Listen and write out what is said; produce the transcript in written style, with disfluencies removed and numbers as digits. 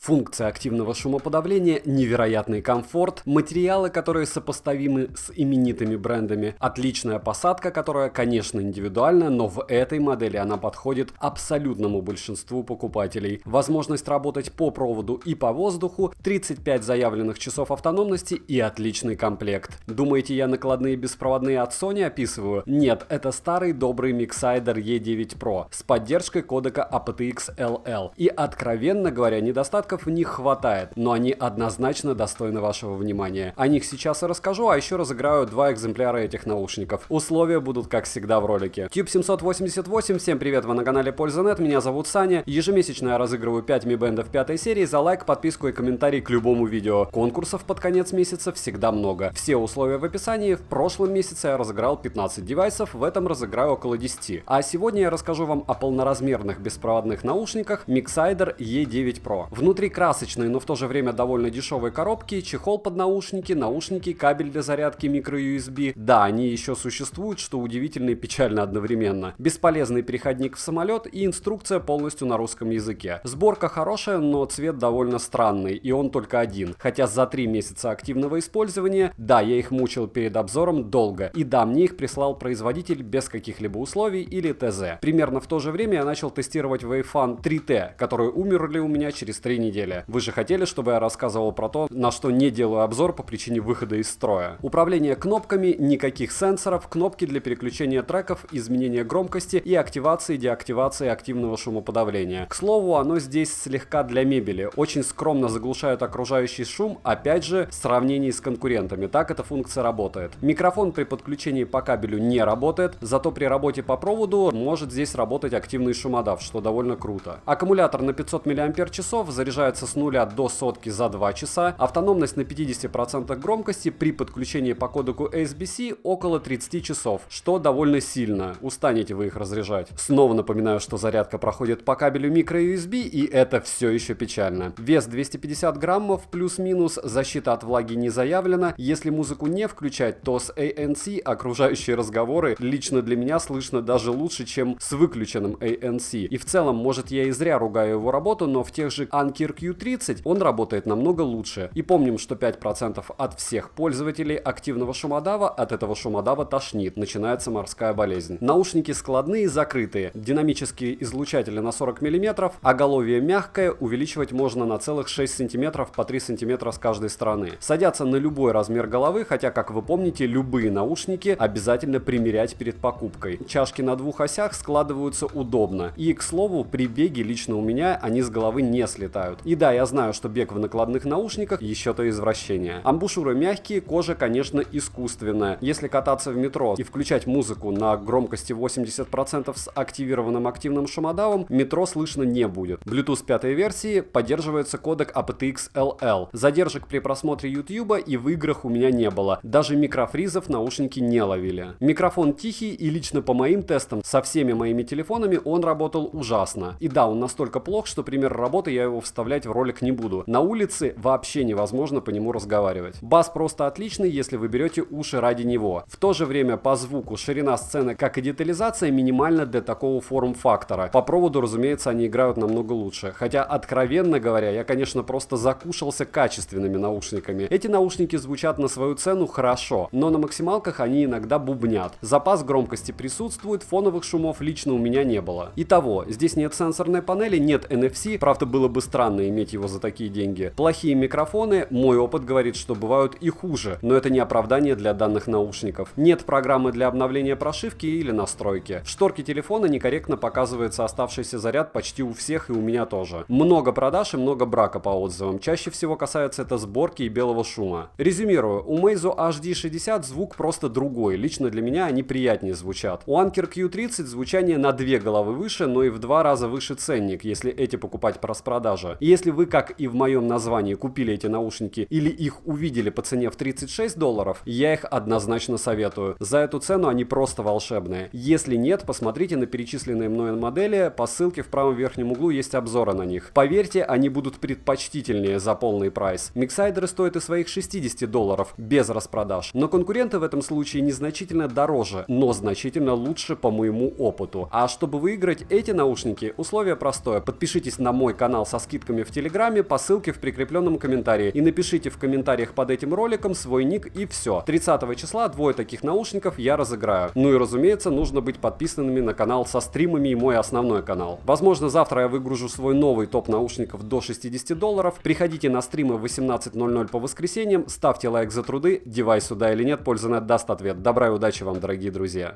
Функция активного шумоподавления, невероятный комфорт, материалы, которые сопоставимы с именитыми брендами, отличная посадка, которая, конечно, индивидуальна, но в этой модели она подходит абсолютному большинству покупателей. Возможность работать по проводу и по воздуху, 35 заявленных часов автономности и отличный комплект. Думаете, я накладные беспроводные от Sony описываю? Нет, это старый добрый Mixsider E9 Pro с поддержкой кодека aptX-LL. И, откровенно говоря, недостатков в них хватает, но они однозначно достойны вашего внимания. О них сейчас и расскажу, а еще разыграю 2 экземпляра этих наушников. Условия будут, как всегда, в ролике. Tube 788, всем привет, вы на канале Польза.нет, меня зовут Саня. Ежемесячно я разыгрываю 5 Mi Band 5 серии за лайк, подписку и комментарий к любому видео. Конкурсов под конец месяца всегда много. Все условия в описании. В прошлом месяце я разыграл 15 девайсов, в этом разыграю около 10. А сегодня я расскажу вам о полноразмерных беспроводных наушниках Mixsider E9 Pro. Внутри красочной, но в то же время довольно дешевой коробки, чехол под наушники, кабель для зарядки micro-USB. Да, они еще существуют, что удивительно и печально одновременно. Бесполезный переходник в самолет и инструкция полностью на русском языке. Сборка хорошая, но цвет довольно странный, и он только один. Хотя за 3 месяца активного использования, да, я их мучил перед обзором долго, и да, мне их прислал производитель без каких-либо условий или ТЗ. Примерно в то же время я начал тестировать Wavefun 3T, которые умерли у меня через 3 недели. Вы же хотели, чтобы я рассказывал про то, на что не делаю обзор по причине выхода из строя. Управление кнопками, никаких сенсоров, кнопки для переключения треков, изменения громкости и активации и деактивации активного шумоподавления. К слову, оно здесь слегка для мебели, очень скромно заглушает окружающий шум, опять же, в сравнении с конкурентами. Так эта функция работает. Микрофон при подключении по кабелю не работает, зато при работе по проводу может здесь работать активный шумодав, что довольно круто. Аккумулятор на 500 мАч заряжается с 0 до сотки за 2 часа, автономность на 50% громкости при подключении по кодеку ASBC около 30 часов, что довольно сильно, устанете вы их разряжать. Снова напоминаю, что зарядка проходит по кабелю micro-USB, и это все еще печально. Вес 250 граммов плюс-минус, защита от влаги не заявлена, если музыку не включать, то с ANC окружающие разговоры лично для меня слышно даже лучше, чем с выключенным ANC. И в целом, может, я и зря ругаю его работу, но в тех же Anker Q30 он работает намного лучше. И помним, что 5% от всех пользователей активного шумодава от этого шумодава тошнит, начинается морская болезнь. Наушники складные и закрытые, динамические излучатели на 40 мм, оголовье мягкое, увеличивать можно на целых 6 см по 3 см с каждой стороны. Садятся на любой размер головы, хотя, как вы помните, любые наушники обязательно примерять перед покупкой. Чашки на 2 осях складываются удобно. И, к слову, при беге лично у меня они с головы не слетают. И да, я знаю, что бег в накладных наушниках еще то извращение. Амбушюры мягкие, кожа, конечно, искусственная. Если кататься в метро и включать музыку на громкости 80% с активированным активным шумодавом, метро слышно не будет. Bluetooth 5 версии поддерживается кодек aptX-LL. Задержек при просмотре YouTube и в играх у меня не было. Даже микрофризов наушники не ловили. Микрофон тихий, и лично по моим тестам со всеми моими телефонами он работал ужасно. И да, он настолько плох, что пример работы я его вставлять в ролик не буду. На улице вообще невозможно по нему разговаривать. Бас просто отличный, если вы берете уши ради него. В то же время по звуку ширина сцены, как и детализация, минимальна для такого форм-фактора. По проводу, разумеется, они играют намного лучше. Хотя, откровенно говоря, я, конечно, просто закушался качественными наушниками. Эти наушники звучат на свою цену хорошо, но на максималках они иногда бубнят. Запас громкости присутствует, фоновых шумов лично у меня не было. Итого, здесь нет сенсорной панели, нет NFC, правда, было бы странно иметь его за такие деньги. Плохие микрофоны, мой опыт говорит, что бывают и хуже, но это не оправдание для данных наушников. Нет программы для обновления прошивки или настройки. В шторке телефона некорректно показывается оставшийся заряд почти у всех, и у меня тоже. Много продаж и много брака по отзывам. Чаще всего касается это сборки и белого шума. Резюмирую, у Meizu HD60 звук просто другой, лично для меня они приятнее звучат. У Anker Q30 звучание на 2 головы выше, но и в 2 раза выше ценник, если эти покупать по распродаже. И если вы, как и в моем названии, купили эти наушники или их увидели по цене в $36, я их однозначно советую. За эту цену они просто волшебные. Если нет, посмотрите на перечисленные мной модели, по ссылке в правом верхнем углу есть обзоры на них. Поверьте, они будут предпочтительнее за полный прайс. Mixsider стоит и своих $60 без распродаж, но конкуренты в этом случае незначительно дороже, но значительно лучше по моему опыту. А чтобы выиграть эти наушники, условие простое. Подпишитесь на мой канал со скидкой наушниками в Телеграме по ссылке в прикрепленном комментарии. И напишите в комментариях под этим роликом свой ник и все. 30 числа 2 таких наушников я разыграю. Ну и разумеется, нужно быть подписанными на канал со стримами и мой основной канал. Возможно, завтра я выгружу свой новый топ наушников до $60. Приходите на стримы в 18:00 по воскресеньям, ставьте лайк за труды, девайс сюда или нет, Пользанет даст ответ. Добра и удачи вам, дорогие друзья.